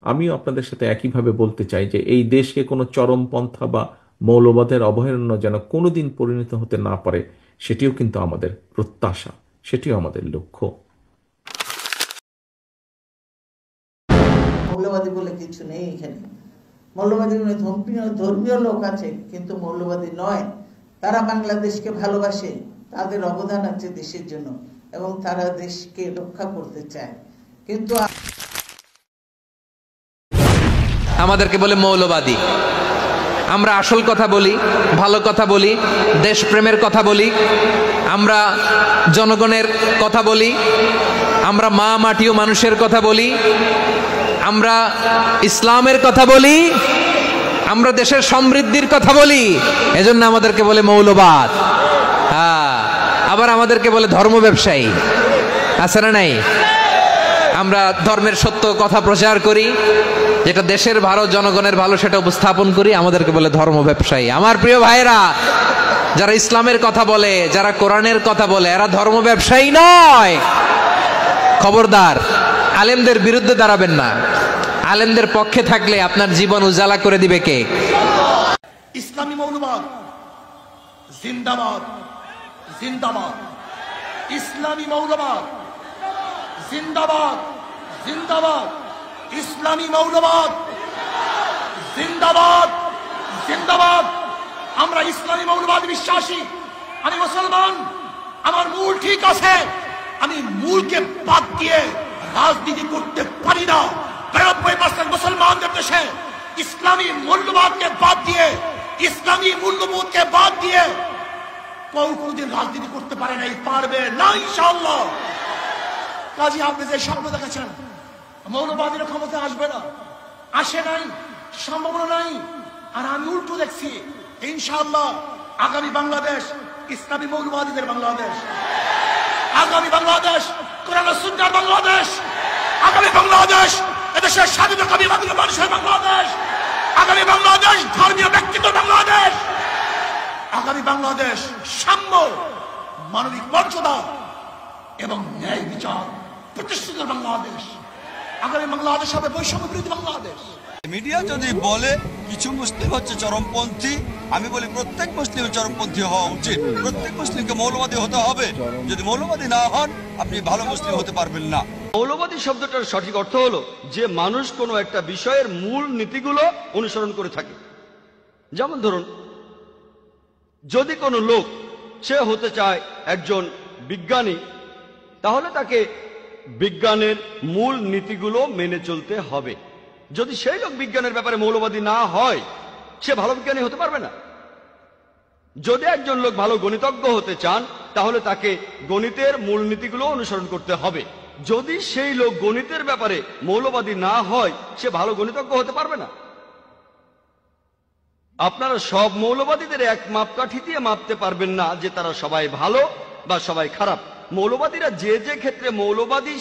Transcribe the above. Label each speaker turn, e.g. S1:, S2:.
S1: আমিও আপনাদের সাথে একইভাবে বলতে চাই যে এই দেশকে কোনো চরমপন্থা বা মৌলবাদের অভয়ারণ্য যেন কোনোদিন পরিণত হতে না পারে, সেটিও কিন্তু আমাদের প্রত্যাশা, সেটিও আমাদের লক্ষ্য।
S2: মৌলবাদী বলে কিছু নেই এখানে। মৌলবাদী ধর্মীয় ধর্মীয় লোক আছে, কিন্তু মৌলবাদী নয়। তারা বাংলাদেশকে ভালোবাসে, তাদের অবদান আছে দেশের জন্য এবং তারা দেশকে রক্ষা করতে চায়। কিন্তু
S3: আমাদেরকে বলে মৌলবাদী। আমরা আসল কথা বলি, ভালো কথা বলি, দেশপ্রেমের কথা বলি, আমরা জনগণের কথা বলি, আমরা মা মাটি ও মানুষের কথা বলি, আমরা ইসলামের কথা বলি, আমরা দেশের সমৃদ্ধির কথা বলি। এজন্য আমাদেরকে বলে মৌলবাদ। হ্যাঁ, আবার আমাদেরকে বলে ধর্ম ব্যবসায়ী। আছে না নাই? আমরা ধর্মের সত্য কথা প্রচার করি, যেটা দেশের ভালো, জনগণের ভালো, সেটা উপস্থাপন করি, আমাদেরকে বলে ধর্ম ব্যবসায়ী। আমার প্রিয় ভাইরা, যারা ইসলামের কথা বলে, যারা কোরআনের কথা বলে, এরা ধর্ম ব্যবসায়ী নয়। খবরদার, আলেমদের বিরুদ্ধে দাঁড়াবেন না। আলেমদের পক্ষে থাকলে আপনার জীবন উজালা করে দিবে কে?
S4: ইসলামী মৌলবাদ জিন্দাবাদ, জিন্দাবাদ। ইসলামী মৌলবাদ জিন্দাবাদ, জিন্দাবাদ। ইসলামী মৌলবাদ জিন্দাবাদ, জিন্দাবাদ। আমরা ইসলামী মৌলবাদ বিশ্বাসী। আমি মুসলমান, আমার মূল ঠিক আছে। আমি মূলকে বাদ দিয়ে রাজনীতি করতে পারি না। 93% মুসলমানদের দেশে ইসলামী মূল্যবাদকে বাদ দিয়ে, ইসলামী মূল্যবোধকে বাদ দিয়ে কেউ কোনদিন রাজনীতি করতে পারে নাই, পারবে না ইনশাআল্লাহ। কাজী আপনি যে স্বপ্ন দেখেছেন মৌলবাদীরা ক্ষমতা আসবে না, আসে নাই, সম্ভাবনা নাই। আর আমি উল্টো দেখছি, ইনশাআল্লাহ আগামী বাংলাদেশ ইসলামী মৌলবাদীদের বাংলাদেশ, আগামী বাংলাদেশ কোরআন ও সুন্নাহর বাংলাদেশ, আগামী বাংলাদেশ এদেশের স্বাধীনতাকামী মানুষের বাংলাদেশ, আগামী বাংলাদেশ ধর্মীয় ব্যক্তিত্ব বাংলাদেশ, আগামী বাংলাদেশ সাম্য, মানবিক মর্যাদা এবং ন্যায় বিচার প্রতিষ্ঠিত বাংলাদেশ, আগামী বাংলাদেশ হবে বৈষম্য বিরোধী বাংলাদেশ।
S5: মিডিয়া যদি বলে কিছু মুসলিম হচ্ছে চরমপন্থী, আমি বলি প্রত্যেক মুসলিম চরমপন্থী হওয়া উচিত। প্রত্যেক মুসলিমকে মৌলবাদী হতে হবে। যদি মৌলবাদী না হন, আপনি ভালো মুসলিম হতে পারবেন না।
S6: মৌলবাদী শব্দটার সঠিক অর্থ হলো যে মানুষ কোনো একটা বিষয়ের মূল নীতিগুলো অনুসরণ করে থাকে। যেমন ধরুন, যদি কোনো লোক সে হতে চায় একজন বিজ্ঞানী, তাহলে তাকে বিজ্ঞানের মূল নীতিগুলো মেনে চলতে হবে। যদি সেই লোক বিজ্ঞানের ব্যাপারে মৌলবাদী না হয়, সে ভালো বিজ্ঞানী হতে পারবে না। যদি একজন লোক ভালো গণিতজ্ঞ হতে চান, তাহলে তাকে গণিতের মূলনীতিগুলো অনুসরণ করতে হবে। যদি সেই লোক গণিতের ব্যাপারে মৌলবাদী না হয়, সে ভালো গণিতজ্ঞ হতে পারবে না। আপনারা সব মৌলবাদীদের এক মাপকাঠি দিয়ে মাপতে পারবেন না যে তারা সবাই ভালো বা সবাই খারাপ। মৌলবাদীরা যে যে ক্ষেত্রে মৌলবাদী